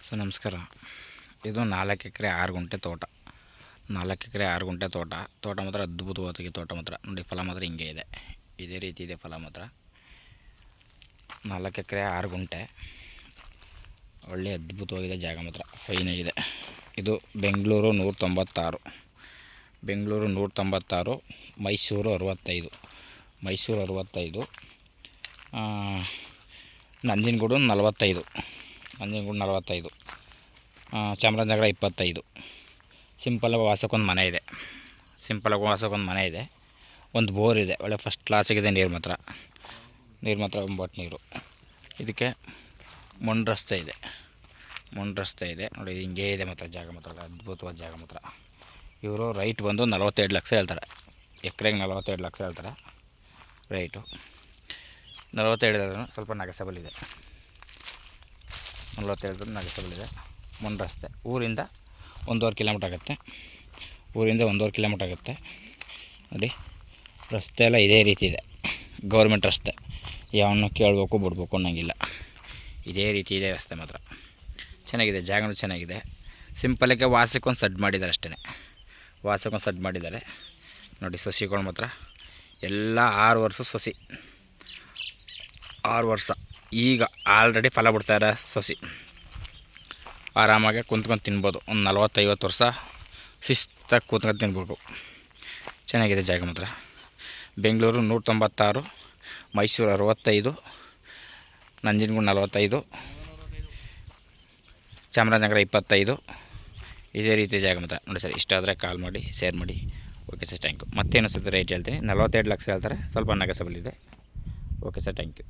Sir ನಮಸ್ಕಾರ. ಇದು 4 ಎಕರೆ 6 ಗುಂಟೆ ತೋಟ. 4 ಎಕರೆ 6 ಗುಂಟೆ ತೋಟ ಮಾತ್ರ ಅದ್ಭುತವಾಗಿದೆ. ತೋಟ ಮಾತ್ರ ನೋಡಿ, ಫಲ ಮಾತ್ರ ಹಿಂಗೆ ಇದೆ, ಇದೇ ರೀತಿ ಇದೆ ಫಲ ಮಾತ್ರ. 4 ಎಕರೆ 6 ಗುಂಟೆ, ಒಳ್ಳೆ ಅದ್ಭುತವಾಗಿದೆ ಜಾಗ ಮಾತ್ರ, ಫೈನಾಗಿದೆ. ಇದು ಬೆಂಗಳೂರು 196, ಬೆಂಗಳೂರು 196, ಮೈಸೂರು 65, ಮೈಸೂರು 65, ನಂಜನಗೂಡು 45, ನಂಜನಗೂಡು 45, ಚಾಮರಾಜನಗರ 25. ಸಿಂಪಲಾಗಿ ವಾಸಕ್ಕೊಂದು ಮನೆ ಇದೆ, ಸಿಂಪಲಾಗಿ ವಾಸಕ್ಕೊಂದು ಮನೆ ಇದೆ, ಒಂದು ಬೋರ್ ಇದೆ, ಒಳ್ಳೆ ಫಸ್ಟ್ ಕ್ಲಾಸಿಗಿದೆ. ನೀರು ಮಾತ್ರ ಒಂಬತ್ತು ನೀರು. ಇದಕ್ಕೆ ಮಣ್ಣು ರಸ್ತೆ ಇದೆ, ಮಣ್ಣು ರಸ್ತೆ ಇದೆ ನೋಡಿ, ಹಿಂಗೇ ಇದೆ ಮಾತ್ರ ಜಾಗ ಮಾತ್ರ, ಅದ್ಭುತವಾದ ಜಾಗ ಮಾತ್ರ. ಇವರು ರೈಟ್ ಬಂದು 42 ಲಕ್ಷ ಹೇಳ್ತಾರೆ, ಎಕರೆಗೆ 42 ಲಕ್ಷ ಹೇಳ್ತಾರೆ ರೈಟು. 42 ಸ್ವಲ್ಪ ನೆಗೆಸಬಲ್ ಇದೆ, 47 ನೆಗೆಸಬಲ್ ಇದೆ. ಮಣ್ಣು ರಸ್ತೆ, ಊರಿಂದ 1.5 ಕಿಲೋಮೀಟ್ರ್ ಆಗುತ್ತೆ, ಊರಿಂದ 1.5 ಕಿಲೋಮೀಟ್ರ್ ಆಗುತ್ತೆ ನೋಡಿ. ರಸ್ತೆ ಎಲ್ಲ ಇದೇ ರೀತಿ ಇದೆ, ಗೌರ್ಮೆಂಟ್ ರಸ್ತೆ, ಯಾವನ್ನೂ ಕೇಳಬೇಕು ಬಿಡಬೇಕು ಅನ್ನೋಂಗಿಲ್ಲ, ಇದೇ ರೀತಿ ಇದೆ ರಸ್ತೆ ಮಾತ್ರ. ಚೆನ್ನಾಗಿದೆ, ಜಾಗನೂ ಚೆನ್ನಾಗಿದೆ. ಸಿಂಪಲಾಗಿ ವಾಸಕ್ಕೊಂದು ಸಡ್ ಮಾಡಿದ್ದಾರೆ ಅಷ್ಟೇ, ವಾಸಕ್ಕೊಂದು ಸಡ್ ಮಾಡಿದ್ದಾರೆ ನೋಡಿ. ಸಸಿಗಳು ಮಾತ್ರ ಎಲ್ಲ 6 ವರ್ಷ ಸಸಿ, 6 ವರ್ಷ. ಈಗ ಆಲ್ರೆಡಿ ಫಲ ಬಿಡ್ತಾಯಿರೋ ಸಸಿ, ಆರಾಮಾಗಿ ಕುಂತ್ಕೊಂಡು ತಿನ್ಬೋದು. ಒಂದು 40-50 ವರ್ಷ ಶಿಸ್ತಾಗಿ ಕೂತ್ಕೊಂಡು ತಿನ್ಬೋದು. ಚೆನ್ನಾಗಿದೆ ಜಾಗ ಮಾತ್ರ. ಬೆಂಗಳೂರು 196, ಮೈಸೂರು 65, ನಂಜನಗೂಡು 45, ಚಾಮರಾಜನಗರ 25. ಇದೇ ರೀತಿ ಜಾಗ ಮಾತ್ರ ನೋಡಿ ಸರ್. ಇಷ್ಟ ಆದರೆ ಕಾಲ್ ಮಾಡಿ, ಶೇರ್ ಮಾಡಿ. Okay sir, thank you. ಮತ್ತೇನು ಸರ್ ರೇಟ್ ಹೇಳ್ತೀನಿ. 42 ಲಕ್ಷ ಹೇಳ್ತಾರೆ, ಸ್ವಲ್ಪ ನೆಗೆಸಬಲ್ ಇದೆ. Okay sir, thank you.